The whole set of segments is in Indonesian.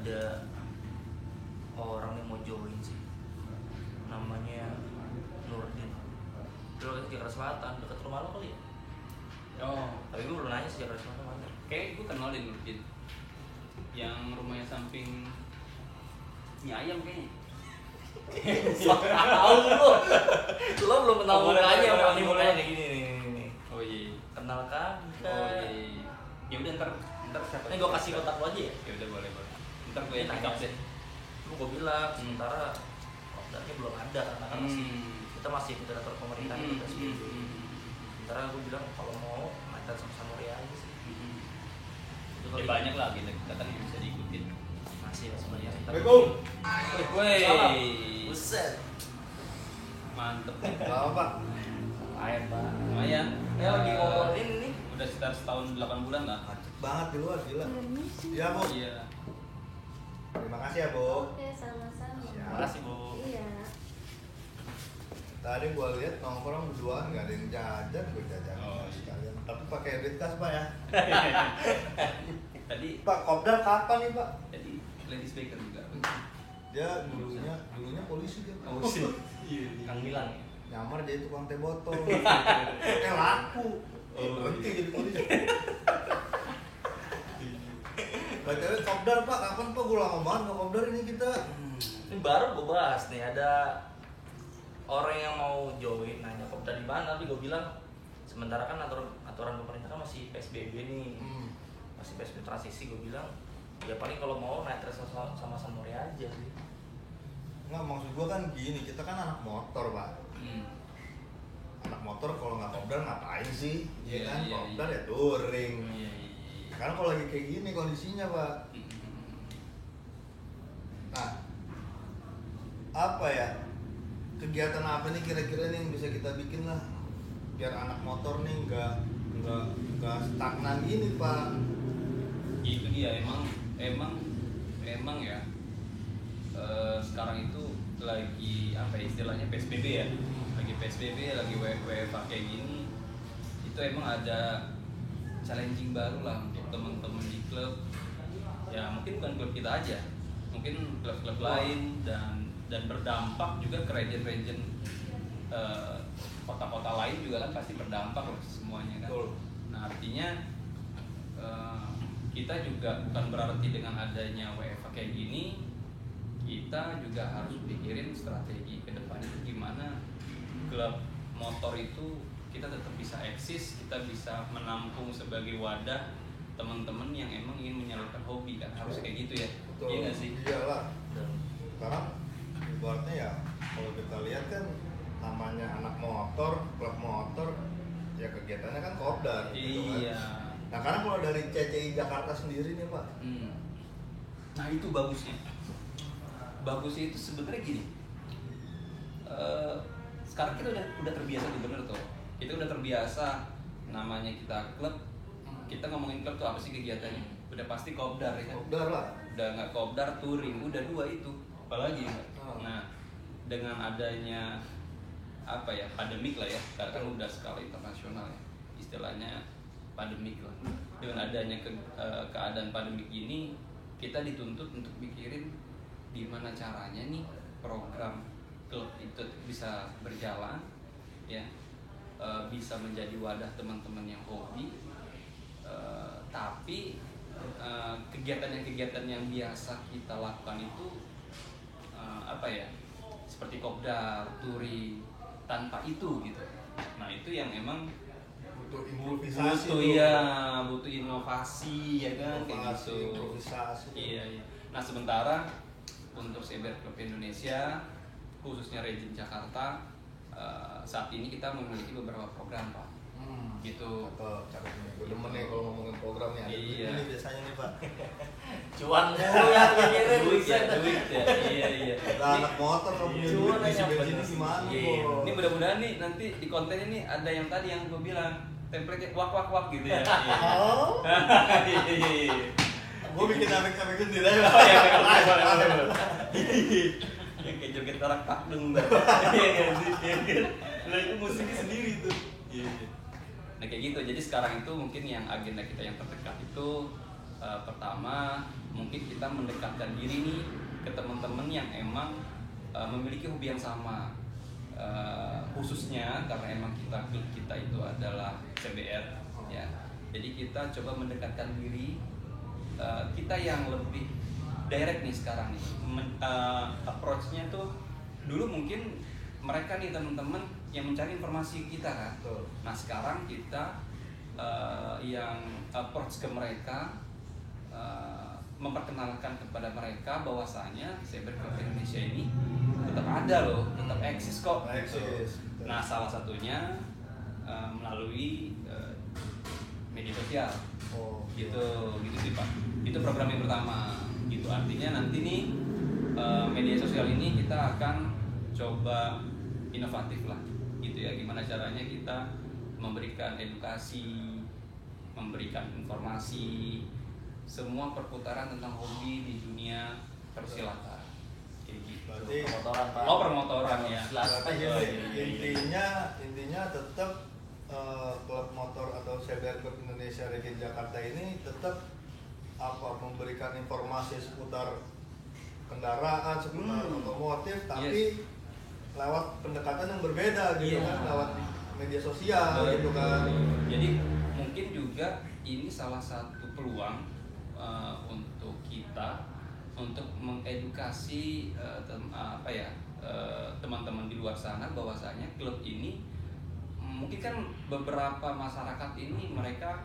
ada orang yang mau join sih, namanya Nurdin. Itu di Jakarta Selatan, dekat rumah lo kali ya? Oh, Tapi gue belum nanya sih Jakarta Selatan mana. kayak gue kenal deh Nurdin. Yang rumahnya samping mie ayam kayaknya. Tahu lo belum kenal Oh, boleh, mukanya, boleh, ini boleh. mukanya kayak gini nih. Oh iya. Kenal kan? Oh iya. Ya udah ntar siapa? Ini gue kasih kontak lo aja ya. Ya udah boleh. Ntar gue yang pick up deh. Gue bilang sementara kodratnya belum ada karena kan masih kita masih moderator pemerintahan itu PSBB. Sementara gue bilang kalau mau ngajar sama Samurai aja sih. Itu Ya banyak lah kita kan yang bisa diikutin. masih banyak. Assalamualaikum. Woi. Buset. Mantep. Apa Pak? Lumayan pak. Lumayan. Ya lagi ngobrolin ini. Udah sekitar setahun 8 bulan lah. Macet banget di luar, gila. Iya Bu. Iya. Terima kasih ya Bu. Oke, sama-sama. Siap. Makasih bu. Iya. Tadi gua lihat nongkrong berduaan nggak ada yang jajan, gua jajan Oh, iya. sekalian. Tapi pakai duit kas Pak ya. Tadi Pak Kopdar kapan nih Pak? jadi Ladies Baker juga. Dia dulunya polisi dia. Oh sih. Iya. Kang bilang ya. Nyamar jadi tukang teh botol. Laku. Oh, Berhenti iya. jadi polisi. BTW Kopdar Pak, kapan Pak? Gua lama banget nggak Kopdar ini kita. Ini baru gue bahas nih, ada orang yang mau join nanya Kopdar di mana, tapi gue bilang sementara kan aturan pemerintah kan masih PSBB nih, masih PSBB transisi. Gue bilang ya paling kalau mau naik terus sama Samurai aja sih. Nggak, maksud gua kan gini, kita kan anak motor Pak. Anak motor kalau nggak Kopdar ngapain sih? Iya, Ya kan, iya, Kopdar iya. ya touring. Iya. Karena kalau lagi kayak gini kondisinya Pak. Nah, apa ya? Kegiatan apa nih kira-kira nih yang bisa kita bikin lah biar anak motor nih nggak stagnan gini Pak. Itu dia emang ya. Sekarang itu lagi apa ya, istilahnya PSBB ya. Lagi PSBB, lagi WFH kayak gini. Itu emang ada challenging baru lah untuk teman-teman di klub. Ya mungkin bukan klub kita aja, mungkin klub-klub lain dan berdampak juga ke region-region kota-kota lain juga kan pasti berdampak loh semuanya kan. Betul. Nah artinya kita juga bukan berarti dengan adanya WFH kayak gini kita juga harus pikirin strategi ke depan itu gimana klub motor itu kita tetap bisa eksis, kita bisa menampung sebagai wadah teman-teman yang emang ingin menyalurkan hobi kan, harus kayak gitu ya. Betul. Iya nggak sih? Iyalah. Sekarang ibaratnya ya kalau kita lihat kan namanya anak motor, klub motor, ya kegiatannya kan Kopdar. gitu kan. Iya. Nah karena kalau dari CCI Jakarta sendiri nih Pak, Nah itu bagusnya. Bagusnya itu sebenarnya gini. Sekarang kita udah terbiasa tuh bener tuh. Kita udah terbiasa namanya kita klub. Kita ngomongin klub tuh apa sih kegiatannya? Udah pasti Kopdar ya kan? Kopdar lah. Udah nggak Kopdar, touring, udah dua itu. Apalagi ya? Nah dengan adanya apa ya, pandemik lah ya, karena kan udah skala internasional ya, istilahnya pandemik lah. Dengan adanya keadaan pandemik ini, kita dituntut untuk mikirin gimana caranya nih program klub itu bisa berjalan ya, bisa menjadi wadah teman-teman yang hobi, tapi kegiatan yang biasa kita lakukan itu apa ya, seperti Kopdar, touring, tanpa itu gitu. Nah itu yang emang butuh improvisasi butuh inovasi ya kan, kayak gitu. Improvisasi. Iya. Nah sementara untuk Cyber Club Indonesia khususnya region Jakarta saat ini kita memiliki beberapa program Pak. Gitu. Cakep nih, gue demen nih kalau ngomongin programnya. Iya. Ini biasanya nih Pak. Cuan mulu ya pikirin Duit ya. Iya. Lah anak motor kalau punya Cuan duit isi aja bensin bener. gimana Iya. Bos? Ini mudah-mudahan nih nanti di konten ini ada yang tadi yang gue bilang template-nya wak gitu ya. Oh, Iya. gue bikin efek-efek sendiri aja. Oh iya, boleh. Yang kayak joget tarak takdung dah. Iya sih. Nah itu musiknya sendiri tuh. Iya. Nah kayak gitu. Jadi sekarang itu mungkin yang agenda kita yang terdekat itu Pertama, mungkin kita mendekatkan diri nih ke teman-teman yang emang memiliki hobi yang sama. Khususnya karena emang kita itu adalah CBR ya. Jadi kita coba mendekatkan diri kita yang lebih direct nih sekarang nih. Approach-nya tuh dulu mungkin mereka nih teman-teman yang mencari informasi kita kan. Nah sekarang kita yang approach ke mereka, memperkenalkan kepada mereka bahwasanya Cyberclub Indonesia ini tetap ada loh, tetap eksis kok. Eksis. Nah salah satunya melalui media sosial. Gitu sih Pak. Itu program yang pertama. Gitu artinya nanti nih media sosial ini kita akan coba inovatif lah. Gitu ya, gimana caranya kita memberikan edukasi, memberikan informasi, semua perputaran tentang hobi di dunia persilatan. Gitu. Berarti Permotoran, Pak. Oh permotoran ya. Intinya tetap klub motor atau CBR Klub Indonesia Region Jakarta ini tetap memberikan informasi seputar kendaraan, seputar otomotif, tapi lewat pendekatan yang berbeda gitu kan, lewat media sosial gitu kan. Jadi mungkin juga ini salah satu peluang untuk kita untuk mengedukasi teman-teman di luar sana bahwasanya klub ini mungkin kan beberapa masyarakat ini mereka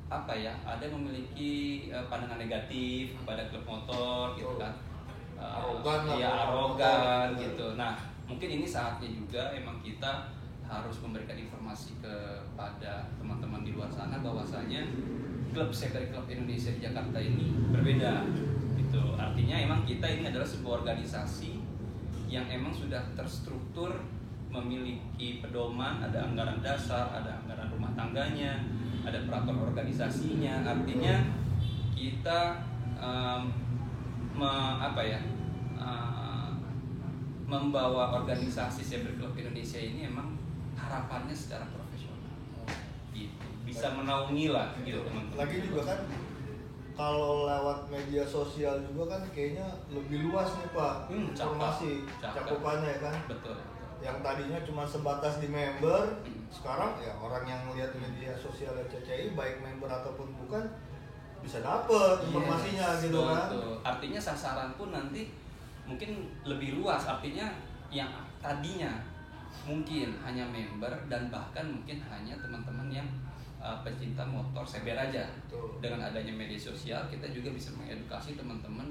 ada yang memiliki pandangan negatif kepada klub motor gitu kan, arogan gitu. Nah mungkin ini saatnya juga emang kita harus memberikan informasi kepada teman-teman di luar sana bahwasanya klub Cyberclub Indonesia di Jakarta ini berbeda gitu. Artinya emang kita ini adalah sebuah organisasi yang emang sudah terstruktur, memiliki pedoman, ada anggaran dasar, ada anggaran rumah tangganya, ada peraturan organisasinya. Artinya kita membawa organisasi Cyberclub Indonesia ini emang harapannya secara profesional gitu, bisa menaungi lah gitu teman-teman. Lagi juga kan kalau lewat media sosial juga kan kayaknya lebih luas nih Pak informasi cakupannya ya kan. Betul. Yang tadinya cuma sebatas di member, sekarang ya orang yang lihat media sosial CCI baik member ataupun bukan bisa dapet informasinya gitu kan. Artinya sasaran pun nanti mungkin lebih luas, artinya yang tadinya mungkin hanya member dan bahkan mungkin hanya teman-teman yang pecinta motor CBR aja. Betul. Dengan adanya media sosial kita juga bisa mengedukasi teman-teman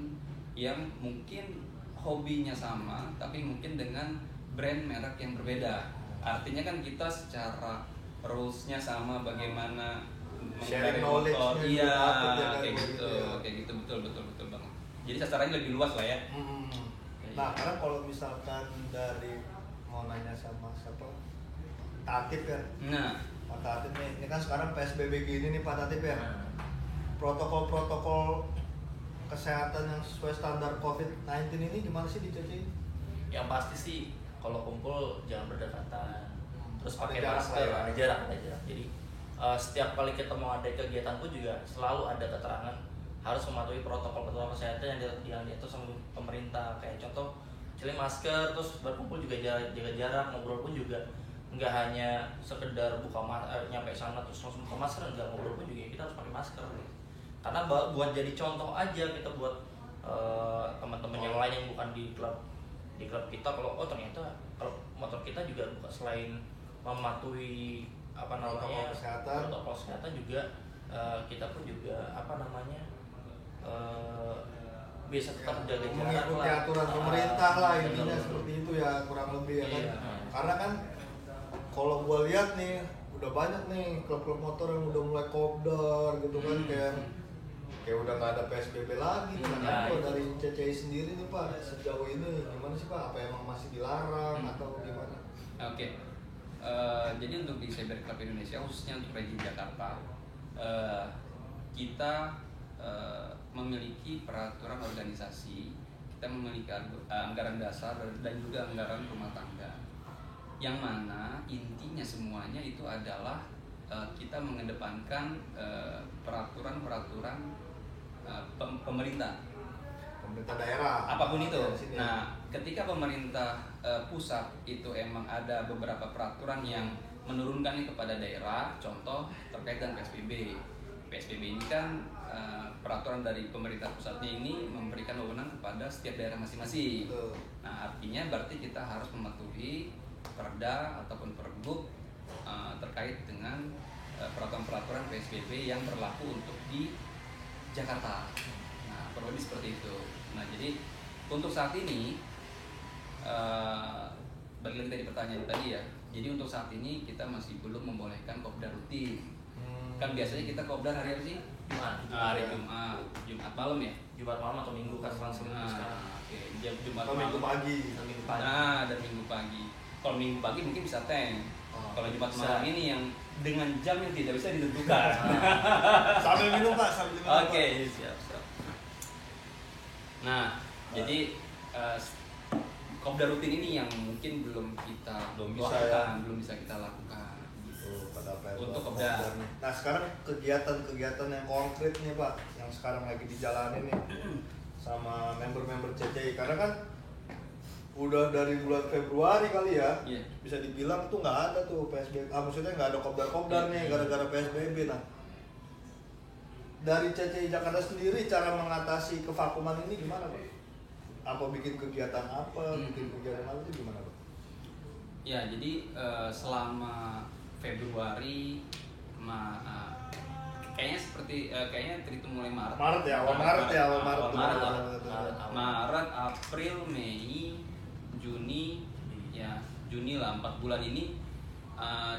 yang mungkin hobinya sama tapi mungkin dengan brand merek yang berbeda. Artinya kan kita secara rules-nya sama, bagaimana sharing motor, knowledge-nya kayak gitu betul banget. Jadi sasarannya lebih luas lah ya. Nah, karena kalau misalkan dari mau nanya sama siapa, Tatip kan? Nah, Pak Tatip nih, ini kan sekarang PSBB gini nih Pak Tatip ya. Protokol-protokol kesehatan yang sesuai standar COVID-19 ini gimana sih di CCI? Yang pasti sih kalau kumpul jangan berdekatan, terus pakai Ada jarak masker, lah ya. ada jarak. Jadi setiap kali kita mau ada kegiatan pun juga selalu ada keterangan harus mematuhi protokol kesehatan yang diatur sama pemerintah. Kayak contoh, cili masker, terus berkumpul juga jaga jarak, ngobrol pun juga nggak hanya sekedar nyampe sana terus langsung buka masker, nggak, ngobrol pun juga kita harus pakai masker. Karena buat jadi contoh aja kita buat teman-teman yang lain yang bukan di klub kita, kalau ternyata kalau motor kita juga bukan selain mematuhi protokol kesehatan juga kita pun juga bisa tetap jaga jarak, mengikuti aturan pemerintah lah intinya seperti itu ya kurang lebih ya kan. Karena kan kalau gua lihat nih udah banyak nih klub-klub motor yang udah mulai kopdar gitu kan, kayak udah nggak ada PSBB lagi. Nah, kalau dari CCI sendiri nih Pak, sejauh ini gimana sih Pak? Apa emang masih dilarang atau gimana? Oke. Jadi untuk di Cyberclub Indonesia khususnya untuk region Jakarta, kita memiliki peraturan organisasi, kita memiliki anggaran dasar dan juga anggaran rumah tangga, yang mana intinya semuanya itu adalah kita mengedepankan peraturan-peraturan pemerintah. Pemerintah daerah. Apapun itu. Dari sini. Nah, ketika pemerintah pusat itu emang ada beberapa peraturan yang menurunkannya kepada daerah, contoh terkait dengan PSBB. PSBB ini kan peraturan dari pemerintah pusatnya ini memberikan wewenang kepada setiap daerah masing-masing. Nah, artinya berarti kita harus mematuhi perda ataupun pergub terkait dengan peraturan-peraturan PSBB yang berlaku untuk di Jakarta. Nah, kurang lebih seperti itu. Nah, jadi untuk saat ini balik lagi tadi pertanyaan tadi ya. Jadi untuk saat ini kita masih belum membolehkan kopdar rutin. Kan biasanya kita kopdar hari apa sih? Hari Jumat malam ya. Jumat malam atau Minggu kan langsung sekarang. Oke, Jumat atau Minggu malam. pagi. Nah, dan Minggu pagi. Kalau Minggu pagi mungkin bisa tank. Kalau Jumat bisa. malam ini yang dengan jam yang tidak bisa ditentukan. Sambil minum Pak, sambil minum. Oke, siap. Nah, jadi kopdar rutin ini yang mungkin belum bisa kita lakukan. Untuk kopdar. Nah, sekarang kegiatan-kegiatan yang konkret nih Pak, yang sekarang lagi dijalani nih sama member-member CCI, karena kan udah dari bulan Februari kali ya, bisa dibilang tuh nggak ada tuh PSBB, maksudnya nggak ada kopdar nih gara-gara PSBB. Nah, dari CCI Jakarta sendiri cara mengatasi kevakuman ini gimana Pak? Apa bikin kegiatan apa, bikin kegiatan apa itu gimana Pak? Ya, jadi selama Februari, kayaknya terhitung mulai Maret. Maret, April, Mei, Juni, ya Juni lah 4 bulan ini.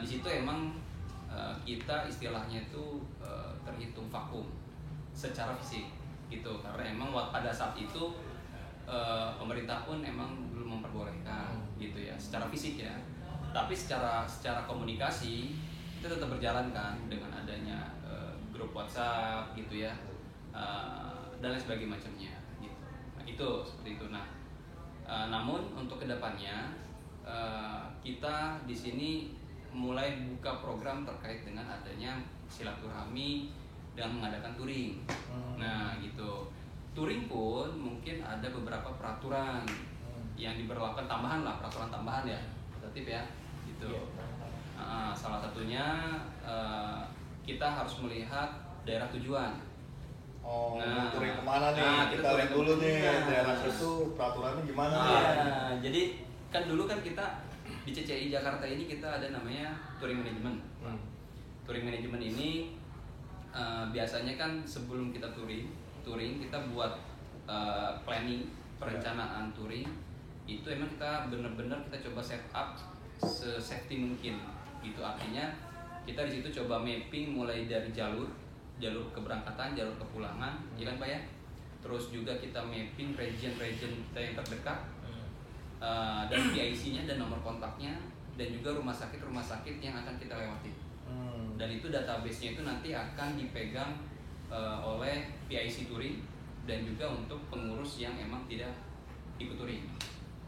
Di situ emang kita istilahnya itu terhitung vakum secara fisik gitu, karena emang pada saat itu pemerintah pun emang belum memperbolehkan gitu ya secara fisik ya. Tapi secara komunikasi itu tetap berjalan kan dengan adanya grup WhatsApp gitu ya, dan lain sebagainya macamnya gitu. Nah, itu seperti itu. Nah, namun untuk kedepannya kita di sini mulai buka program terkait dengan adanya silaturahmi dan mengadakan touring. Nah, gitu. Touring pun mungkin ada beberapa peraturan yang diberlakukan peraturan tambahan ya, tertib ya. Gitu. Salah satunya kita harus melihat daerah tujuan. Touring kemana nih? Kita lihat dulu nih daerah itu peraturannya gimana nih? Jadi kan dulu kan kita di CCI Jakarta ini kita ada namanya touring management. Touring management ini biasanya kan sebelum kita touring kita buat planning, perencanaan touring itu emang kita benar-benar kita coba set up se-safety mungkin gitu. Artinya kita di situ coba mapping mulai dari jalur keberangkatan, jalur kepulangan, ya kan Pak ya. Terus juga kita mapping region kita yang terdekat, dan PIC-nya dan nomor kontaknya, dan juga rumah sakit yang akan kita lewati. Dan itu database-nya itu nanti akan dipegang oleh PIC touring dan juga untuk pengurus yang emang tidak ikut touring.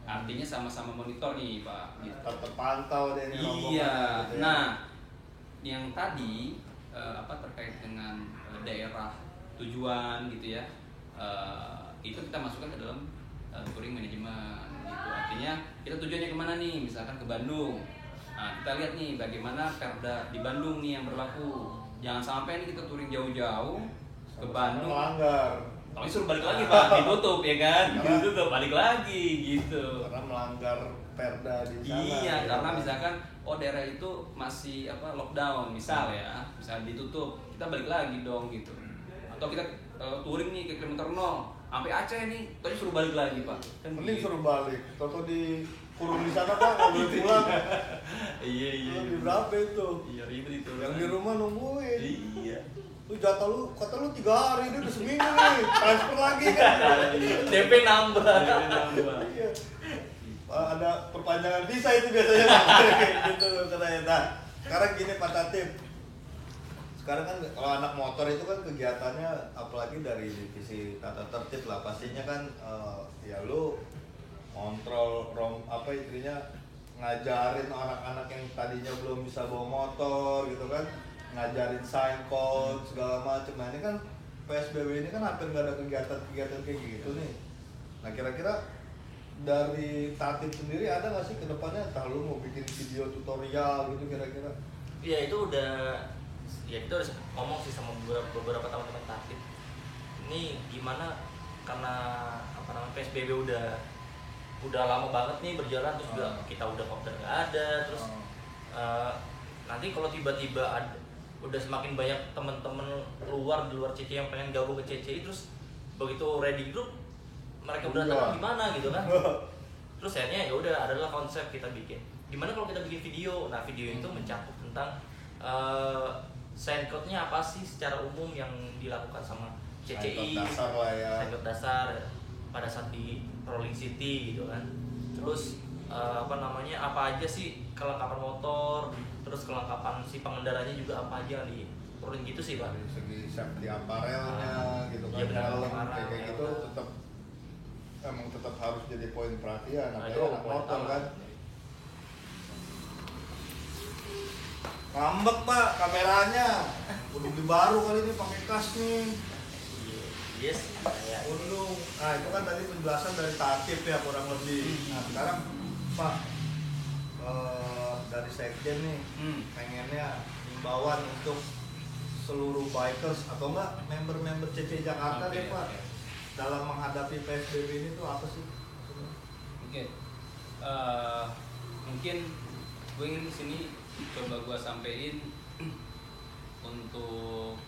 Artinya sama-sama monitor nih Pak. Gitu. Terpantau deh nih rombongan. Iya. Gitu ya. Nah, yang tadi terkait dengan daerah tujuan gitu ya, itu kita masukkan ke dalam touring manajemen gitu. Artinya kita tujuannya kemana nih? Misalkan ke Bandung. Nah, kita lihat nih bagaimana perda di Bandung nih yang berlaku. Jangan sampai nih kita touring jauh-jauh ke Bandung. Melanggar. Kalau suruh balik lagi Pak, ditutup ya kan? Ditutup balik lagi gitu. Karena melanggar perda di sana. Iya, karena misalkan daerah itu masih lockdown misal ditutup, kita balik lagi dong gitu. Atau kita touring nih ke kilometer 0 sampai Aceh nih, tadi suruh balik lagi Pak. Kan mending gitu. suruh balik. Toto di kurung di sana Pak, nggak boleh pulang. Iya. Lebih berapa itu? Iya ribet itu. Yang di rumah nungguin. Iya. Kata lu 3 hari, ini udah seminggu nih, transfer lagi kan? DP nambah. Iya. Ada perpanjangan visa itu biasanya gitu katanya. Nah, sekarang gini Pak Tatip. Sekarang kan kalau anak motor itu kan kegiatannya apalagi dari divisi tata tertib lah, pastinya kan ya lu kontrol ngajarin anak-anak yang tadinya belum bisa bawa motor gitu kan, ngajarin sign code segala macam. Nah, ini kan PSBB ini kan hampir nggak ada kegiatan kayak gitu nih. Nah kira-kira dari Tatip sendiri ada nggak sih kedepannya entah lu mau bikin video tutorial gitu kira-kira? Iya itu udah, ya kita udah ngomong sih sama beberapa teman-teman Tatip. Ini gimana karena apa namanya PSBB udah lama banget nih berjalan, terus juga kita udah kopdar nggak ada, terus nanti kalau tiba-tiba udah semakin banyak teman-teman di luar CC yang pengen gabung ke CCI, terus begitu ready group mereka udah tahu gimana gitu kan. Terus akhirnya ya udah adalah konsep kita bikin. Gimana kalau kita bikin video? Nah video itu mencakup tentang signcode-nya apa sih secara umum yang dilakukan sama CCI, dasar lah ya. signcode dasar pada saat di Rolling City gitu kan. Terus apa aja sih kelengkapan motor, terus kelengkapan si pengendaranya juga apa aja yang diperluin gitu sih Pak. Dari segi safety apparelnya gitu kan, iya, helm kayak gitu tetap harus jadi poin perhatian. Nah, apalagi anak motor kan. Ngambek Pak kameranya, udah beli baru kali ini pakai kas nih. Yes, ya. Untung. Nah itu kan tadi penjelasan dari Tatip ya kurang lebih. Nah sekarang Pak dari Sekjen nih pengennya himbauan untuk seluruh bikers atau enggak member-member CC Jakarta deh Pak dalam menghadapi PSBB ini tuh apa sih? Mungkin gue ingin di sini coba gue sampein untuk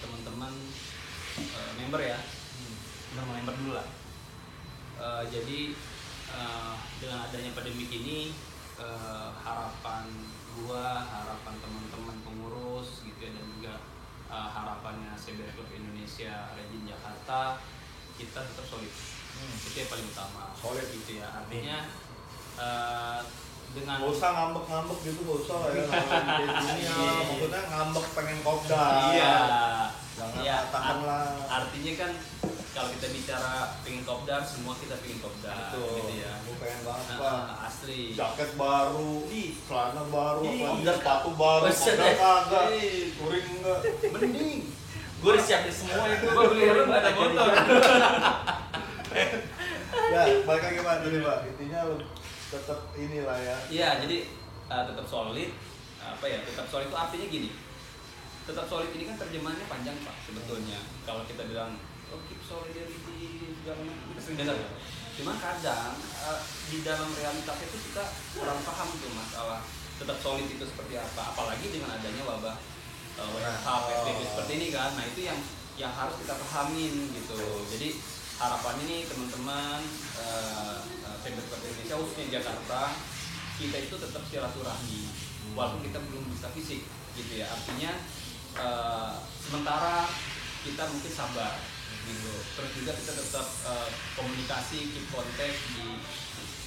teman-teman member ya, member dulu lah. Jadi dengan adanya pandemi ini, harapan gua, harapan teman-teman pengurus gitu ya, dan juga harapannya Cyber Club Indonesia Region Jakarta, kita tetap solid. Itu yang paling utama. Solid gitu ya. Artinya dengan nggak usah ngambek-ngambek gitu, nggak usah lah ya maksudnya ngambek pengen kopdar. Iya. Jangan ya, katakanlah. Artinya kan kalau kita bicara pengen kopdar, semua kita pengen kopdar. Betul. Gitu ya. Gue pengen banget Pak. Asli. Jaket baru, celana baru, Kopdar sepatu baru, kopdar kagak, touring enggak. Mending gue udah siapin semua itu. Gue beli helm ada motor. Ya, balik lagi Pak tadi Pak. Intinya lu tetap inilah ya. Iya, jadi tetap solid. Tetap solid itu artinya gini. Tetap solid ini kan terjemahannya panjang Pak sebetulnya. Kalau kita bilang keep solidarity segala macam, kita sering dengar. Cuma kadang di dalam realitas itu kita kurang paham tuh masalah tetap solid itu seperti apa. Apalagi dengan adanya wabah WFH, PSBB seperti ini kan. Nah itu yang harus kita pahamin gitu. Jadi harapan ini teman-teman Cyber Club Indonesia khususnya Jakarta, kita itu tetap silaturahmi walaupun kita belum bisa fisik gitu ya. Artinya sementara kita mungkin sabar gitu. Terus juga kita tetap komunikasi, keep kontak di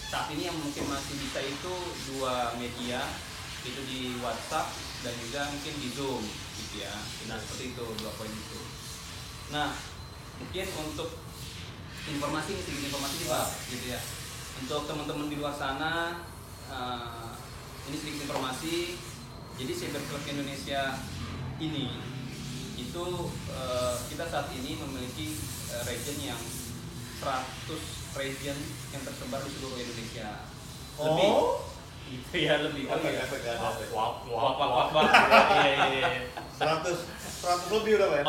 saat ini yang mungkin masih bisa itu 2 media, itu di WhatsApp dan juga mungkin di Zoom gitu ya. Nah seperti itu 2 poin itu. Nah mungkin untuk informasi sedikit informasi nih Pak gitu ya. Untuk teman-teman di luar sana, ini sedikit informasi. Jadi Cyber Club Indonesia ini itu kita saat ini memiliki region yang 100 region yang tersebar di seluruh Indonesia. Lebih. Itu ya lebih. Efek ada. Wah. Iya. 100 lebih udah Pak ya?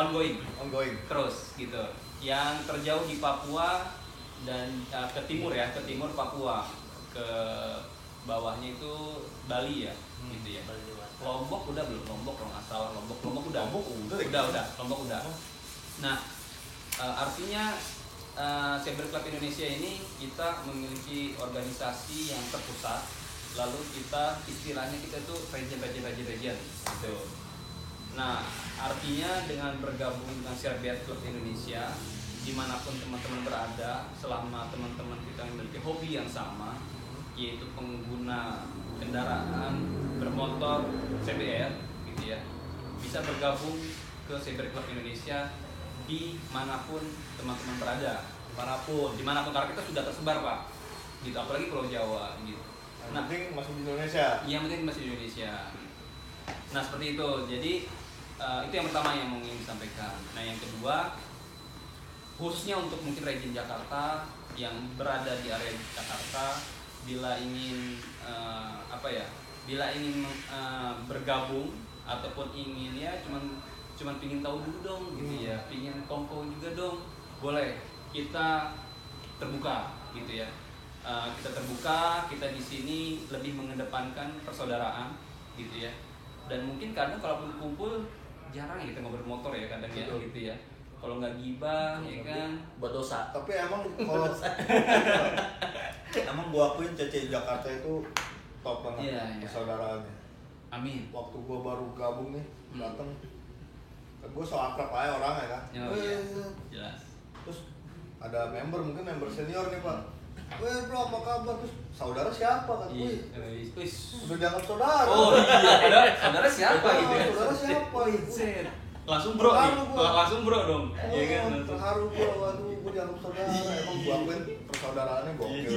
Ongoing. Terus gitu. Yang terjauh di Papua dan ke timur Papua, ke bawahnya itu Bali ya, gitu ya. Lombok udah belum? Lombok kalau nggak salah Lombok udah. Lombok udah. Nah, artinya Cyber Club Indonesia ini kita memiliki organisasi yang terpusat, lalu kita istilahnya kita itu region gitu. Nah, artinya dengan bergabung dengan Cyber Club Indonesia, dimanapun teman-teman berada, selama teman-teman kita memiliki hobi yang sama, yaitu pengguna kendaraan bermotor CBR, gitu ya, bisa bergabung ke Cyber Club Indonesia dimanapun teman-teman berada, dimanapun karena kita sudah tersebar Pak, gitu, apalagi Pulau Jawa, gitu. Nah, penting masih di Indonesia. Yang penting masih di Indonesia. Nah seperti itu. Jadi itu yang pertama yang mau ingin disampaikan. Nah yang kedua, khususnya untuk mungkin region Jakarta yang berada di area Jakarta, bila ingin bila ingin bergabung ataupun ingin ya cuman pingin tahu dulu dong gitu ya, pingin kongko juga dong, boleh, kita terbuka gitu ya. Kita terbuka, kita di sini lebih mengedepankan persaudaraan gitu ya. Dan mungkin kadang kalaupun kumpul jarang ya kita ngobrol motor ya kadang ya gitu ya. Kalau nggak gibah ya kan buat dosa. Tapi emang kalau emang gua akuin CCI Jakarta itu top banget persaudaraannya. Amin. Waktu gua baru gabung nih datang, kan gua so akrab aja orangnya kan. Jelas. Terus ada mungkin member senior nih Pak. Bro apa kabar? Terus saudara siapa kan? Udah dianggap saudara. Oh iya, saudara siapa gitu ya? Saudara siapa gitu? Langsung bro dong. Iya kan? Terharu gua, waduh gua dianggap saudara. Emang gua akuin persaudaraannya gokil.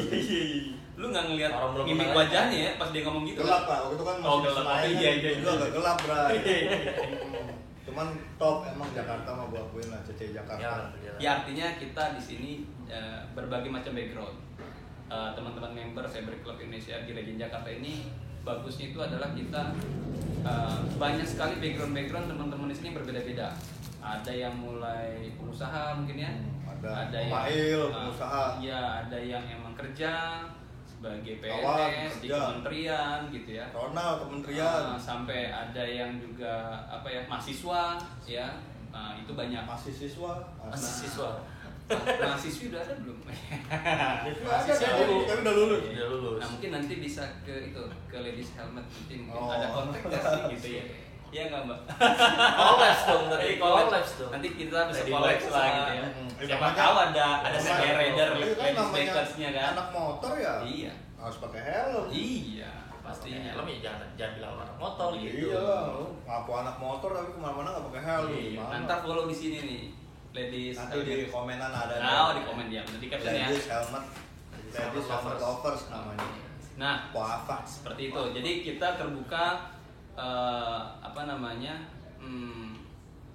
Lu nggak ngeliat mimik wajahnya ya pas dia ngomong gitu? Gelap Pak, waktu itu kan masih gelap. Senayan. Itu agak gelap Bray. Cuman top emang Jakarta mah gua akuin lah, CCI Jakarta. Ya artinya kita di sini berbagai macam background. Teman-teman member Cyber Club Indonesia di region Jakarta ini bagusnya itu adalah kita banyak sekali background teman-teman di sini berbeda-beda. Ada yang mulai pengusaha mungkin ya, ada yang pengusaha. Iya, ada yang emang kerja sebagai PNS di kementerian gitu ya. Ronald kementerian. Sampai ada yang juga mahasiswa ya. Itu banyak. Mahasiswa. Mahasiswi udah ada belum? Tapi udah lulus. Nah mungkin nanti bisa ke ladies helmet nanti mungkin ada kontak nggak sih gitu ya? Iya nggak Mbak? Collabs dong, nanti kita bisa collabs lah gitu ya. Siapa tahu ada second rider ladies makersnya kan? Anak motor ya? Iya. Harus pakai helm. Iya. Pastinya. Helm ya jangan bilang anak motor gitu. Iya, ngaku anak motor tapi kemana-mana nggak pakai helm. Nanti follow di sini nih. Ladies nanti di komenan ada. Di komen dia. Nanti captionnya. Ladies helmet lovers namanya. Nah, apa seperti itu. Jadi kita terbuka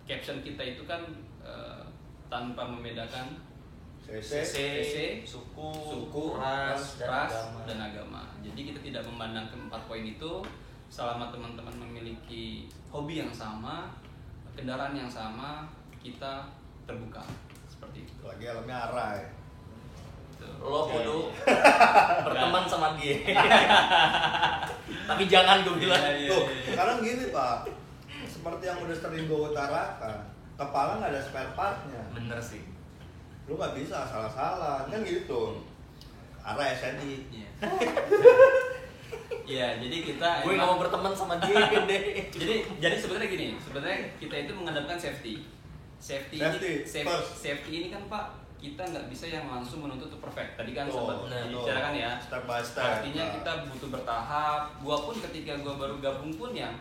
caption kita itu kan tanpa membedakan CC, suku, ras, dan agama. Jadi kita tidak memandang ke 4 poin itu. Selama teman-teman memiliki hobi yang sama, kendaraan yang sama, kita terbuka seperti itu. Lagi helmnya arai. Lo kudu berteman sama dia. Tapi jangan gue bilang. Tuh, sekarang gini Pak, seperti yang udah sering gue utarakan, kepala nggak ada spare partnya. Bener sih. Lu nggak bisa salah-salah kan gitu. Arai SNI. Iya, jadi kita gue nggak mau berteman sama dia deh. Jadi sebenarnya gini, kita itu mengedepankan safety ini kan Pak, kita nggak bisa yang langsung menuntut perfect. Tadi kan sempat dibicarakan ya. Step by step. Artinya kita butuh bertahap. Gua pun ketika gua baru gabung pun yang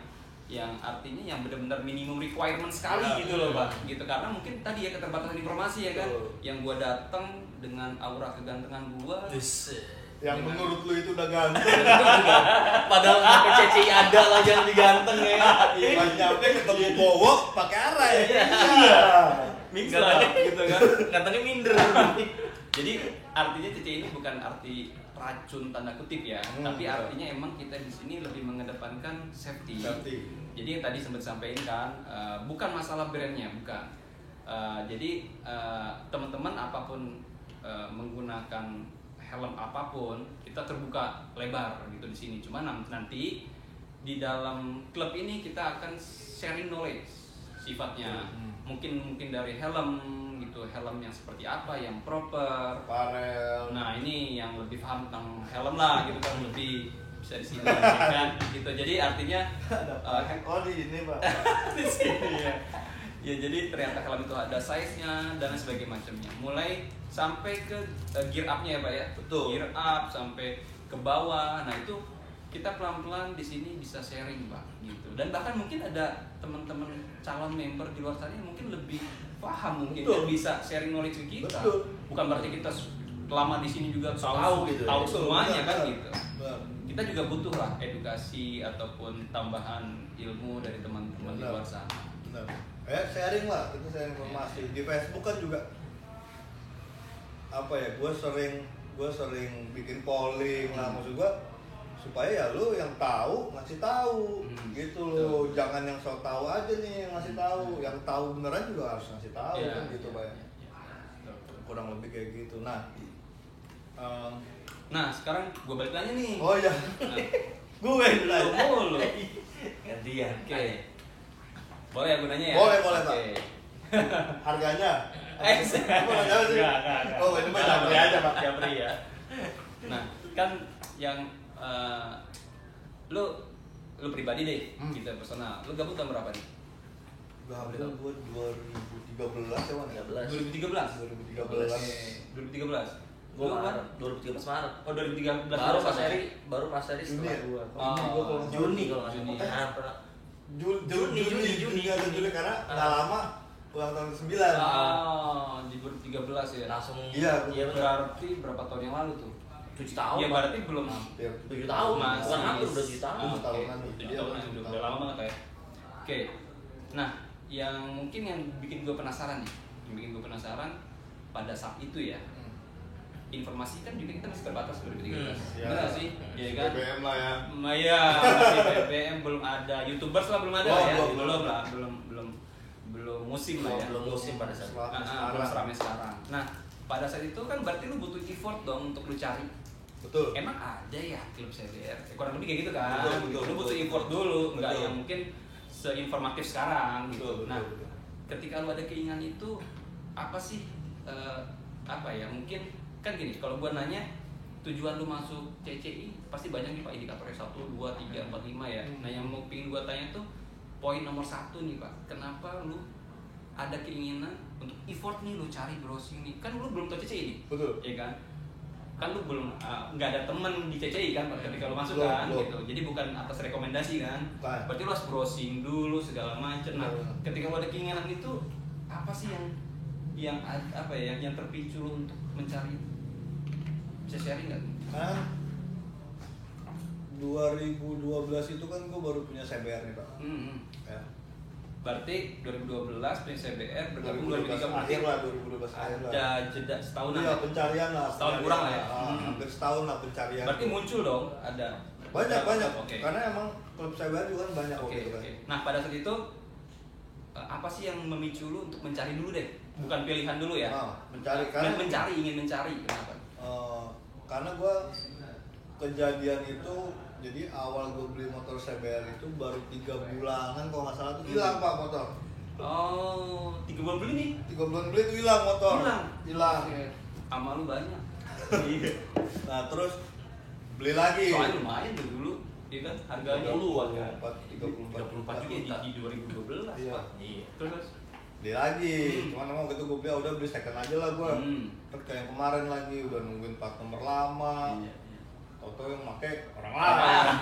artinya yang benar-benar minimum requirement sekali gitu loh Pak. Gitu karena mungkin tadi ya keterbatasan informasi ya kan. Yang gua datang dengan aura kegantengan gua. Yang menurut lu itu udah ganteng. Padahal sampai CCI ada lah yang diganteng ya. Pas nyampe ketemu Bowo pakai arai. Iya. Mix lah gitu kan. Gantengnya minder. Jadi artinya CCI ini bukan arti racun tanda kutip ya, tapi artinya emang kita di sini lebih mengedepankan safety. Jadi yang tadi sempat sampaikan kan, bukan masalah brandnya, bukan. Jadi teman-teman apapun menggunakan helm apapun, kita terbuka lebar gitu di sini. Cuma nanti di dalam klub ini kita akan sharing knowledge sifatnya. Mungkin dari helm gitu, helm yang seperti apa, yang proper. Parel. Nah ini yang lebih paham tentang helm lah gitu kan, lebih bisa di sini kan gitu. Jadi artinya di ini Pak. di sini ya. Ya jadi ternyata helm itu ada size-nya dan sebagainya macamnya. Mulai sampai ke gear up-nya ya Pak ya. Betul. Gear up sampai ke bawah. Nah itu kita pelan-pelan di sini bisa sharing Pak gitu. Dan bahkan mungkin ada teman-teman calon member di luar sana yang mungkin lebih paham mungkin dan bisa sharing knowledge ke kita. Betul. Bukan berarti kita lama di sini juga tahu semuanya kan gitu. Kita juga butuh lah edukasi ataupun tambahan ilmu dari teman-teman di luar sana. Nah, sharing lah, kita sharing informasi. Di Facebook kan juga apa ya, gue sering bikin polling lah, maksud gue supaya ya lu yang tahu ngasih tahu gitu loh, jangan yang so tahu aja nih yang ngasih tahu, yang tahu beneran juga harus ngasih tahu kan gitu Pak. Kurang lebih kayak gitu. Nah sekarang gue balik tanya nih. Oh iya. Nah, gue mulu. Gantian. Oke. Boleh ya gunanya ya? Boleh Pak. Oke. Harganya? Enggak. Oh ini mah japri aja Pak. Japri ya. Nah kan yang lu pribadi deh, kita personal. Lu gabung tahun berapa nih? Gabung gue 2013 ya Wan. 2013. 2013. Gue Maret, 2013 Maret. Oh 2013. Baru Mas Eri setelah gua. Juni kalau nggak salah. Juni atau Juli karena nggak lama ulang tahun ke-9. Di 2013 ya. Langsung. Iya Berarti berapa tahun yang lalu tuh? 7 tahun. Iya berarti belum 7 tahun. Bukan hampir udah 7 tahun. 7 tahunan. 7 tahunan udah lama banget kayak. Oke. Nah, yang mungkin yang bikin gue penasaran nih. Yang bikin gue penasaran pada saat itu ya. Informasi kan juga kita masih terbatas 2013. Ya, benar sih? Iya kan? BBM lah ya. Iya, masih BBM, belum ada YouTubers lah, belum ada ya. Belum musim lah ya. Belum musim pada saat Belum seramai sekarang. Nah, pada saat itu kan berarti lu butuh effort dong untuk lu cari. Betul. Emang ada ya klub CBR? Kurang lebih kayak gitu kan. Betul. Lu butuh effort dulu, nggak Betul. yang mungkin seinformatif sekarang gitu. Betul. Nah, ketika lu ada keinginan itu apa sih apa ya? Mungkin kan gini, kalau gua nanya tujuan lu masuk CCI pasti banyak nih Pak indikatornya 1, 2, 3, 4, 5 ya. Nah, yang mau pingin gua tanya tuh poin nomor 1 nih Pak. Kenapa lu ada keinginan untuk effort nih lu cari browsing nih? Kan lu belum tahu CCI nih. Betul. Iya kan? Kan lu belum nggak ada temen di CCI kan ketika lu masuk Belum, kan belum. gitu. Jadi bukan atas rekomendasi kan. Bukan. Berarti lu harus browsing dulu segala macam. Nah, Betul. ketika lu ada keinginan itu apa sih yang apa ya yang terpicu lu untuk mencari? Bisa sharing nggak? Kan 2012 itu kan gue baru punya CBR nih Pak. Ya. Berarti 2012 punya CBR, bergabung 2012 akhir 2013 lah, 2012 akhir lah. ada jeda setahun Iya pencarian lah. Setahun kurang lah ya. Hampir setahun lah pencarian. Berarti muncul dong ada banyak. Oke. Karena emang klub CBR juga kan banyak Oke. gitu kan. Nah pada saat itu apa sih yang memicu lu untuk mencari dulu deh? Bukan pilihan dulu ya? Mencari kan. ingin mencari kenapa? Karena gue kejadian itu, jadi awal gue beli motor CBR itu baru 3 bulanan kalau nggak salah tuh hilang Pak motor. Oh, 3 bulan beli nih? 3 bulan beli tuh hilang motor. Hilang. Sama lu banyak. Nah terus beli lagi. Soalnya lumayan tuh dulu, iya kan? Harganya 30-an kan? 34 juga di 2012 Iya. Pak. Iya. Terus Beli lagi, cuman emang gitu gue udah beli second aja lah gue. Terus kayak yang kemarin lagi udah nungguin plat nomor lama. Toto yang make orang lain.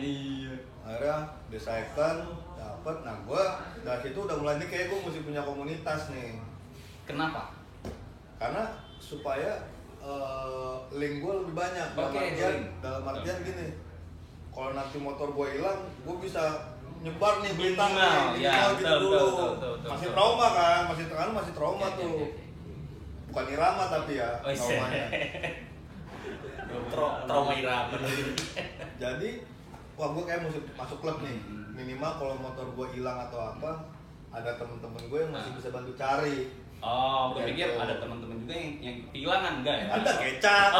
Ini. Akhirnya di second dapet. Nah gue dari situ udah mulai nih kayak gue mesti punya komunitas nih. Kenapa? Karena supaya link gue lebih banyak. Dalam artian gini, kalau nanti motor gue hilang, gue bisa nyebar nih berita nih, gitu dulu. Masih trauma kan, masih trauma tuh. Bukan irama tapi ya traumanya. Trauma irama. Jadi, wah gue kayak mesti masuk klub nih. Minimal kalau motor gue hilang atau apa, ada temen-temen gue yang masih bisa bantu cari. Oh, gue pikir ada teman-teman juga yang kehilangan enggak ya? Ada kecap,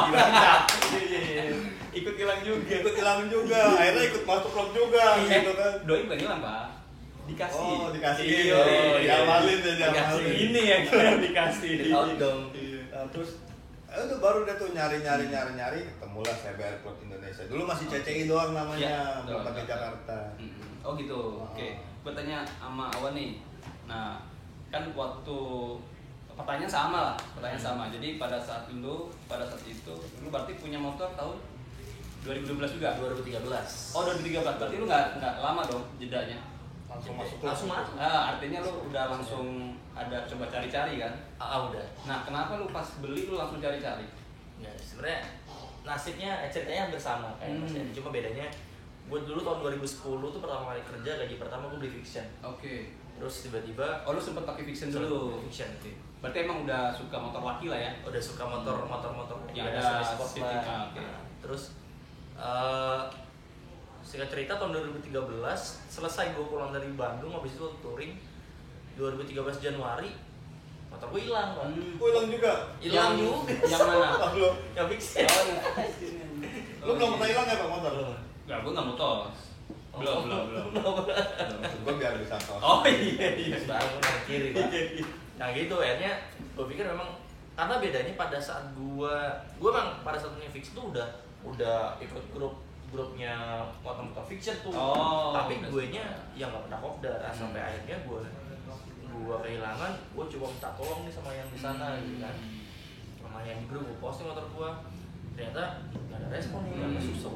Ikut hilang juga. ikut hilang juga. Akhirnya ikut masuk klub juga, gitu kan. Doi bukan hilang Pak, dikasih. Oh, dikasih. Iya, Diamalin ya, dikasih. diamalin. Ini yang kira dikasih. Tahu dong. Nah, terus itu baru deh tuh nyari ketemulah CBR Klub Indonesia. Dulu masih CCI doang namanya, belum pakai Jakarta. Oh gitu. Oke. Gue tanya sama Awan nih. Nah, kan waktu pertanyaan sama. Jadi pada saat itu lu berarti punya motor tahun 2012 juga? 2013. Oh 2013. Berarti lu nggak lama dong jedanya? Langsung masuk klub. Langsung masuk. Artinya lu udah langsung ada coba cari-cari kan? Udah. Nah, kenapa lu pas beli lu langsung cari-cari? Ya, sebenarnya nasibnya ceritanya hampir sama kayak Mas Edi. Cuma bedanya gue dulu tahun 2010 tuh pertama kali kerja, gaji pertama gue beli fiction. Oke. Terus tiba-tiba Oh lu sempet pakai fiction dulu. fiction gitu. Berarti emang udah suka motor laki lah ya? Udah suka motor Yang ya, ada sport speed, lah. oke. Nah, terus singkat cerita tahun 2013 selesai gue pulang dari Bandung, habis itu touring 2013 Januari motor gue hilang, Pak. Oh, hilang juga. Hilang juga. Yang mana? Ah, lu Yang fiction. belum pernah hilang ya Pak motor? Enggak, gue nggak motor. Belum. Maksud gua biar bisa tos. Oh iya. Sekarang gue kiri, Pak. Nah gitu akhirnya gue pikir memang karena bedanya pada saat gue memang pada saat punya fix itu udah ikut grupnya motor fiction tuh. Oh, tapi udah gue nya yang nggak pernah kopdar. Sampai akhirnya gue kehilangan, gue coba minta tolong nih sama yang di sana gitu kan, sama yang di grup gue posting motor gue, ternyata nggak ada respon nih, agak susah.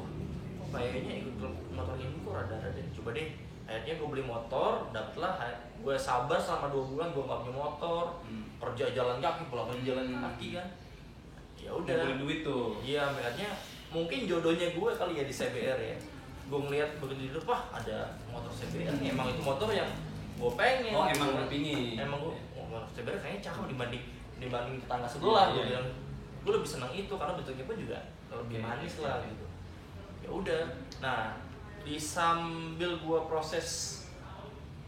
Kayaknya ikut klub motor ini kok rada-rada, coba deh. Akhirnya gue beli motor, dapetlah. Gue sabar selama 2 bulan gue nggak punya motor, kerja jalan kaki, pulang kerja jalan kaki kan. Ya udah. Ngumpulin duit tuh. Iya, akhirnya mungkin jodohnya gue kali ya di CBR ya. Gue ngeliat begitu di depan ada motor CBR nih, emang itu motor yang gue pengen. Oh emang lu pingin. Emang gue motor CBR kayaknya cakep dibanding tetangga sebelah. Gue bilang gue lebih senang itu karena bentuknya pun juga lebih manis lah gitu. Ya udah. Nah, di sambil gue proses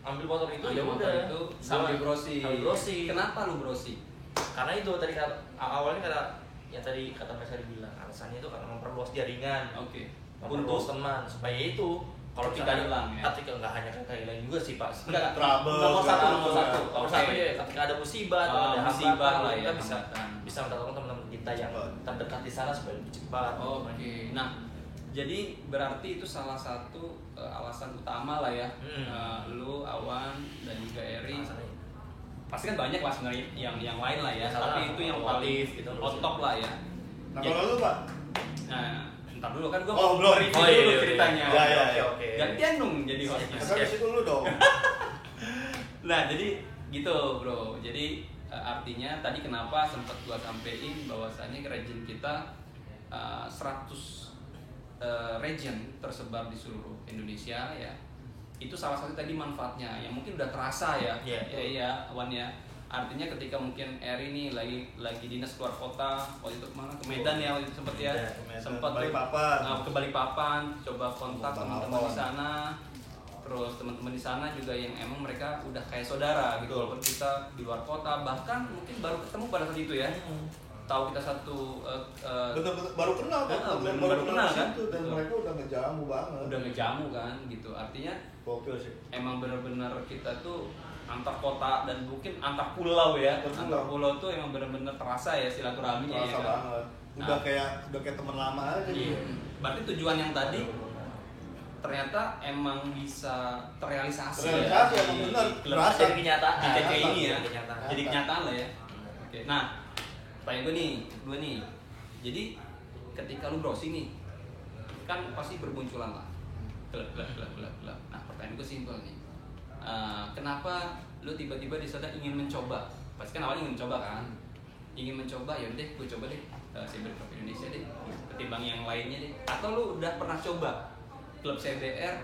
ambil motor itu ya udah itu sambil browsing. Kenapa lu browsing? Karena itu tadi awalnya kata Mas Ari bilang alasannya itu karena memperluas jaringan. Oke. Memperluas teman supaya itu kalau ketika hilang ya. ketika nggak hanya ketika hilang juga sih Pak. Enggak trouble. Nomor satu Oke. ya ketika ada musibah atau ada musibah hambatan lah kita ya, bisa hambatan. minta tolong teman-teman kita yang terdekat di sana supaya lebih cepat. Oke. Nah, jadi berarti itu salah satu alasan utama lah ya. Lu, Awan, dan juga Eri. Pasti kan banyak lah sebenarnya yang lain lah ya. Tapi itu yang paling gitu, top lah ya. Nah, kalau lu Pak? Nah, ntar dulu kan gue Oh, belum. review Oh, iya, dulu iya, ceritanya. iya. Oke. Gantian dong jadi hostnya. Tapi situ lu dong. Nah, jadi gitu bro. Jadi artinya tadi kenapa sempat gua sampein bahwasannya region kita 100 region tersebar di seluruh Indonesia ya. Itu salah satu tadi manfaatnya yang mungkin udah terasa ya. Iya, Wan ya. Artinya ketika mungkin Eri nih lagi dinas keluar kota, waktu itu kemana? Ke Medan ya waktu itu sempet ya. Sempat ke Balikpapan, coba kontak teman-teman di sana. Terus teman-teman di sana juga yang emang mereka udah kayak saudara gitu, walaupun kita di luar kota, bahkan mungkin baru ketemu pada saat itu ya. Tahu kita satu betul baru kenal Pak. baru kenal kan? Situ, dan mereka udah ngejamu banget. Udah ngejamu kan gitu. Artinya Gokil sih. emang benar-benar kita tuh antar kota dan mungkin antar pulau ya. Antar pulau tuh emang benar-benar terasa ya silaturahminya ya Terasa kan. banget. Udah kayak teman lama aja Iya. gitu. Berarti tujuan yang tadi ternyata emang bisa terrealisasi Terrealisasi, ya emang di benar. klub Terasa. Jadi kenyataan. di TC ini ya. Jadi kenyataan. Jadi kenyataan lah ya. Oke. Nah, pertanyaan gue nih. Jadi ketika lu browsing nih, kan pasti bermunculan lah klub. Nah, pertanyaan gue simpel nih. Kenapa lu tiba-tiba di sana ingin mencoba? Pasti kan awalnya ingin mencoba kan? Ingin mencoba ya udah gue coba deh CBR Club Indonesia deh ketimbang yang lainnya deh. Atau lu udah pernah coba klub CBR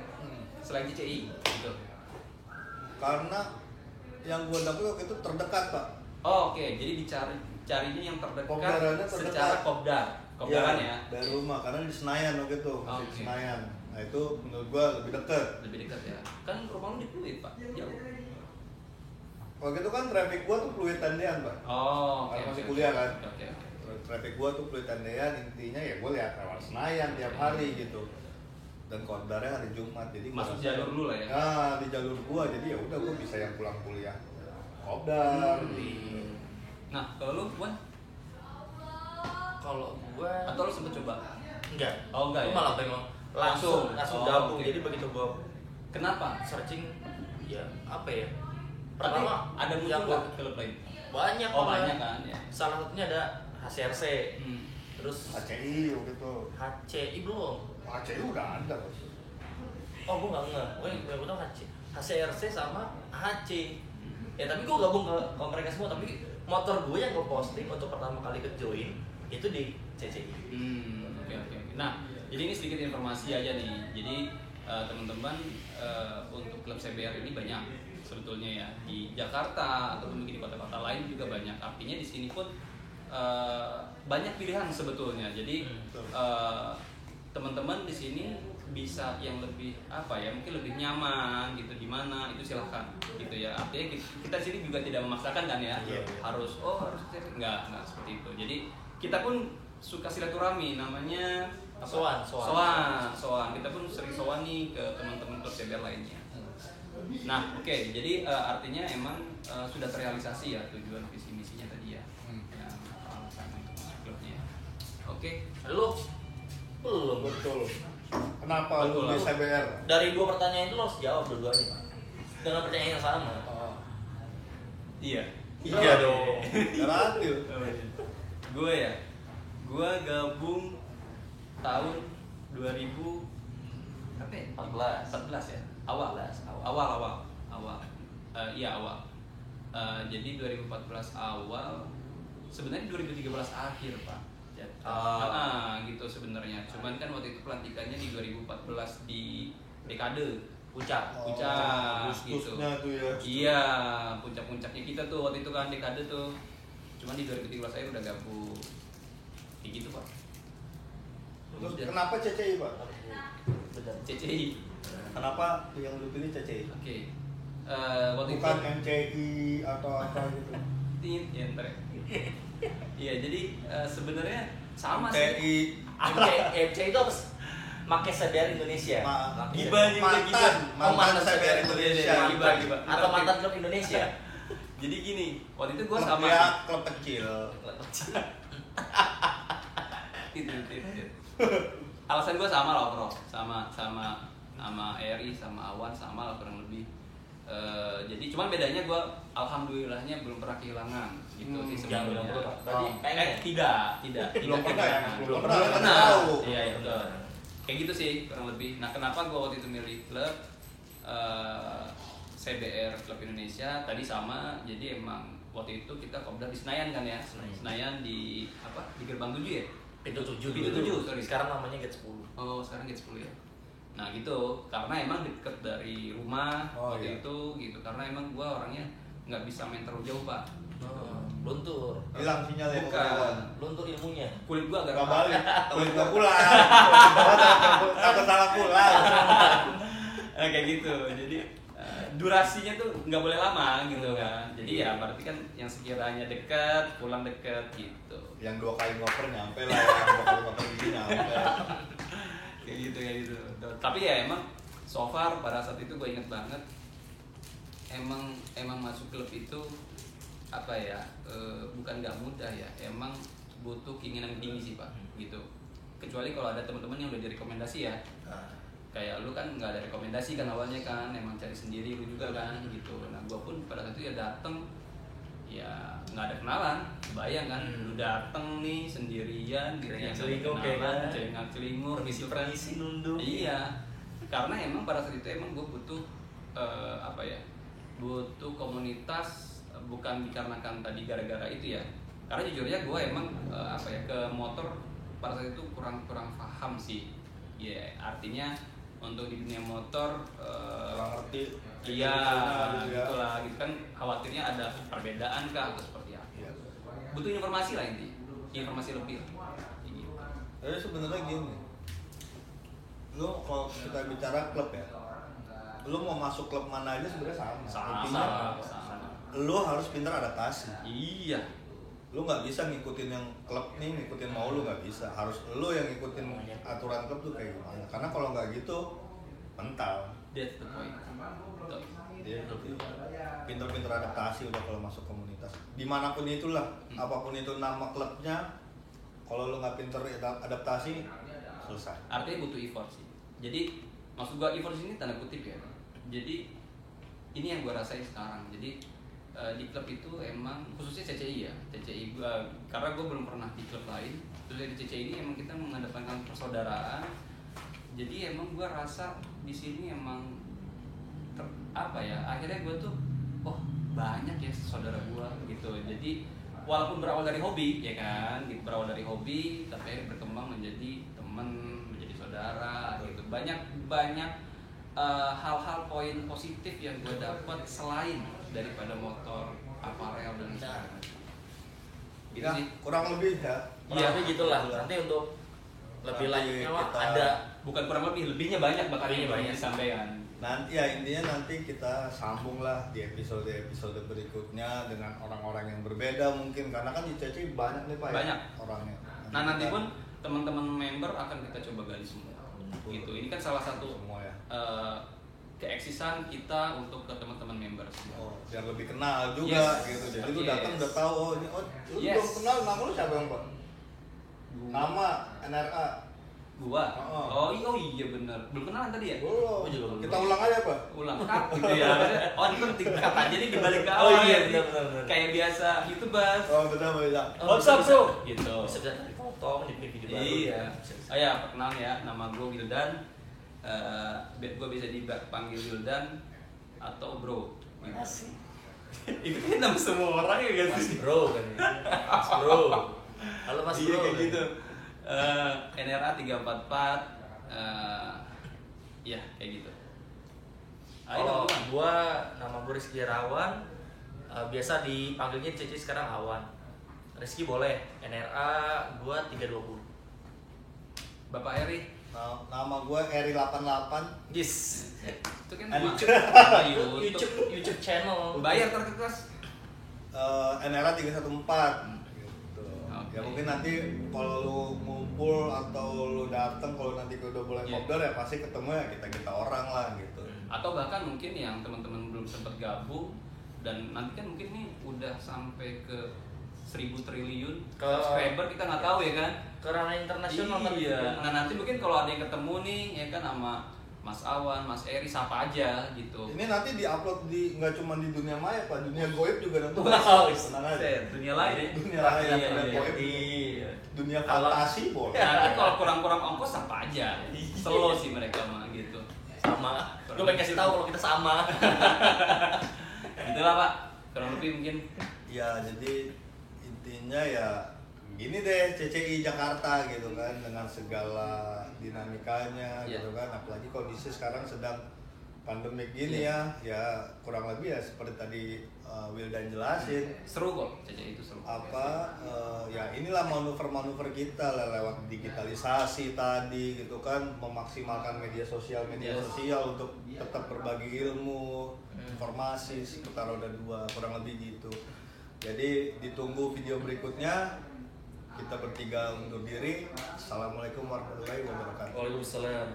selain CCI gitu? Karena yang gua dapet waktu itu terdekat Pak. Oh, oke. Jadi carinya yang terdekat Kopdarannya terdekat. secara kopdaran ya. Dari rumah karena di Senayan waktu itu, masih di Oke. Senayan. Nah itu menurut gua lebih dekat. Lebih dekat ya. Kan rumah lu di Pluit, Pak. Jauh. Waktu itu kan traffic gua tuh Pluit Tendean Pak. Oh, Karena oke. masih oke, kuliah oke. kan. Oke. Traffic gua tuh Pluit Tendean, intinya ya gua lihat lewat Senayan tiap hari gitu. Dan kopdarnya hari Jumat, jadi gua Masuk rasa- jalur dulu lah ya. Nah di jalur gua, jadi ya udah gua bisa yang pulang kuliah kopdar. Nah, kalau lu, Wan? Kalau gue Atau lu sempet coba? enggak. Oh, enggak Gua ya? malah memang langsung Oh, gabung. oke. Jadi begitu gue Kenapa? searching ya apa ya? Tapi Pertama ada muncul yang nggak klub lain? banyak Oh, malah. banyak kan ya. Salah satunya ada HCRC. Terus HCI waktu itu. HCI belum. HCI udah ada. Oh, gue nggak ngeh. Gue tahu HCRC sama HC. Ya tapi gue gabung ke mereka semua. Tapi motor gue yang gue posting untuk pertama kali ke join itu di CCI. Oke. Nah, jadi ini sedikit informasi aja nih. Jadi teman-teman untuk klub CBR ini banyak. sebetulnya ya di Jakarta atau mungkin di kota-kota lain juga banyak. Artinya di sini pun banyak pilihan sebetulnya. Jadi teman-teman di sini bisa yang lebih apa ya, mungkin lebih nyaman gitu di mana itu silahkan gitu ya. Artinya kita di sini juga tidak memaksakan kan ya, harus enggak seperti itu. Jadi kita pun suka silaturahmi, namanya Soan. Kita pun sering soan nih ke teman-teman klub CBR lainnya. Nah, oke. Jadi artinya emang sudah terrealisasi ya tujuan visi misinya tadi ya. Yang alasan untuk masuk klubnya. Oke. Lu belum. Betul. Kenapa lu di CBR? Dari 2 pertanyaan itu lo harus jawab dua-duanya, Pak. Dengan pertanyaan yang sama. Iya. Iya dong. Relatif. Gue ya. Gue gabung tahun 2014 ya. Awal. Jadi 2014 awal. Sebenarnya 2013 akhir, Pak. Gitu sebenarnya. Cuman kan waktu itu pelantikannya di 2014 di dekade puncak gitu. Tuh ya. Iya, puncak-puncaknya kita tuh waktu itu kan dekade tuh. Cuman di 2013 saya udah gabung. Kayak gitu, Pak. Terus kenapa CCI, Pak? CCI. Kenapa yang lu pilih CCI? Oke. Waktu Bukan itu MCI atau apa gitu. ya ntar ya. Iya, jadi sebenarnya sama MCI. sih. MC itu apa? Make CBR Indonesia. Mantan CBR Indonesia. Giba. Atau mantan klub Indonesia. Jadi gini, waktu itu gue Klub sama ya, klub kecil. Alasan gue sama lah, bro. Sama Eri, sama Awan, sama lah kurang lebih. Jadi cuman bedanya gue alhamdulillahnya belum pernah kehilangan gitu sih Jangan bilang sebenarnya. dulu, Pak. Tadi pengen. Tidak Belum pernah ya? kehilangan. Belum Belum pernah, pernah. tahu. Iya, betul. Kayak gitu sih kurang lebih. Nah, kenapa gue waktu itu milih klub CBR Klub Indonesia tadi sama. Jadi emang waktu itu kita kopdar di Senayan kan ya. Senayan di apa? Di Gerbang 7 ya? Pintu 7. Sorry. Sekarang namanya Gate 10. Oh, sekarang Gate 10 ya. Nah gitu, karena emang deket dari rumah waktu itu gitu. Karena emang gua orangnya nggak bisa main terlalu jauh, Pak. Luntur. Hilang sinyal ya. Bukan. Luntur ilmunya. Kulit gua agak Gak balik. Kulit gak pulang. Takut salah pulang. kayak gitu. Jadi durasinya tuh nggak boleh lama gitu kan. Jadi ya berarti kan yang sekiranya dekat, pulang dekat gitu. Yang 2 kali ngoper nyampe lah ya. 2 kali ngoper gini nyampe. kayak gitu. Tapi ya emang so far pada saat itu gue inget banget emang masuk klub itu apa ya, bukan nggak mudah ya, emang butuh keinginan tinggi sih, Pak, gitu. Kecuali kalau ada teman-teman yang udah direkomendasi ya, kayak lu kan nggak ada rekomendasi kan awalnya kan, emang cari sendiri lu juga kan gitu. Nah gue pun pada saat itu ya dateng, ya nggak ada kenalan, bayang kan, lu dateng nih sendirian gitu ya, celingur gitu kan. nunduk. Iya, karena emang pada saat itu emang gue butuh apa ya, butuh komunitas, bukan dikarenakan tadi gara-gara itu ya, karena jujurnya gue emang apa ya, ke motor pada saat itu kurang paham sih, ya artinya untuk di dunia motor Kurang ngerti. iya gitulah gitu kan, khawatirnya ada perbedaan kah atau seperti apa. Iya. Butuh informasi lah, informasi lebih lah. Gitu. Jadi sebenarnya gini, lu kalau kita bicara klub ya, lu mau masuk klub mana aja sebenarnya sama. Intinya, lu harus pintar adaptasi. Iya. Lu nggak bisa ngikutin yang klub nih, ngikutin mau lu nggak bisa. Harus lu yang ngikutin aturan klub tuh kayak gimana. Karena kalau nggak gitu, mental. That's the point. Betul. Dia pintar-pintar adaptasi udah kalau masuk komunitas. Dimanapun itulah, apapun itu nama klubnya, kalau lu nggak pintar adaptasi, selesai. Artinya butuh effort sih. Jadi maksud gua effort ini tanda kutip ya. Jadi ini yang gua rasain sekarang. Jadi di klub itu emang khususnya CCI ya, CCI gua, karena gua belum pernah di klub lain. Terus di CCI ini emang kita mengedepankan persaudaraan. Jadi emang gua rasa di sini emang apa ya, akhirnya gua tuh banyak ya saudara gua gitu. Jadi walaupun berawal dari hobi ya kan, gitu, berawal dari hobi tapi berkembang menjadi teman, menjadi saudara gitu. Banyak hal-hal poin positif yang gue dapat selain daripada motor, aparel dan sebagainya. Gitu Ya, sih. kurang lebih ya. Iya, tapi gitulah. Nanti untuk lebih Nanti lanjutnya mah kita- ada. Bukan kurang lebih, lebihnya banyak bakal Lebihnya yang banyak. disampaikan. Nanti ya intinya nanti kita sambung lah di episode berikutnya dengan orang-orang yang berbeda mungkin karena kan di CC banyak nih Pak Banyak. ya, orangnya. Nah nanti pun teman-teman member akan kita coba gali semua. Gitu. Ini kan salah satu semua ya. keeksisan kita untuk ke teman-teman member semua. Oh, biar lebih kenal juga Yes. gitu. Jadi lu Yes. datang udah tahu oh ini lu Yes. belum kenal nama lu siapa yang Pak? Nama NRA. Gua. Oh. Oh iya bener. Belum kenalan tadi ya? Belum. Gua juga belum. Kita ulang aja Pak. Ulang cut gitu ya. Oh ini penting cut aja nih dibalik ke Oh awal iya, ya. benar. Kayak biasa YouTubers. Oh betul betul. Oh, What's up bro? Gitu. Bisa dipotong, dibikin video baru. Iya. Bisa. Oh ya, perkenalan ya, nama gue Wildan. Gue bisa dipanggil Wildan atau Bro. Gitu. Asik. Itu kan nama semua orang ya guys. Mas Bro kan ya. Mas Bro. Halo Mas Iya Bro. kayak kan? gitu. NRA 344. Ya kayak gitu. Ayo Oh, dong, gua nama gue Rizky Rawan. Biasa dipanggilnya Cici sekarang Awan. Rizky boleh. NRA gua 320. Bapak Eri. Nama gue Eri88. Yes. Itu kan YouTube. nama YouTube. channel. Bayar terkeras. NRA 314 gitu. Oke. Ya mungkin nanti kalau lu ngumpul atau lu datang kalau nanti udah boleh Iya. kopdar ya pasti ketemu ya kita orang lah gitu. Atau bahkan mungkin yang teman-teman belum sempat gabung dan nanti kan mungkin nih udah sampai ke 1000 triliun subscriber kita nggak tahu ya kan. Ke ranah internasional kan. Iya. Nah nanti mungkin kalau ada yang ketemu nih ya kan sama Mas Awan, Mas Eri, siapa aja gitu. Ini nanti diupload di nggak cuma di dunia maya Pak, dunia goib juga nanti. Wow, tenang aja. Set, dunia lain ya. Dunia lain, Iya, dunia iya, goib, iya. dunia Kalau- fantasi boleh. Nanti kalau kurang-kurang ongkos apa aja. Slow sih mereka mah gitu. Sama. Gue pengen kasih tahu kalau kita sama. Gitu lah Pak. Kurang lebih mungkin. Ya jadi intinya ya gini deh CCI Jakarta gitu kan dengan segala dinamikanya Iya. gitu kan apalagi kondisi sekarang sedang pandemik gini ya kurang lebih ya seperti tadi Wildan jelasin Seru kok, CC itu seru. ya inilah manuver-manuver kita lah lewat digitalisasi tadi gitu kan memaksimalkan media sosial Yes. untuk tetap berbagi ilmu informasi seputar roda 2 kurang lebih gitu. Jadi ditunggu video berikutnya. Kita bertiga undur diri. Assalamualaikum warahmatullahi wabarakatuh. Waalaikumsalam.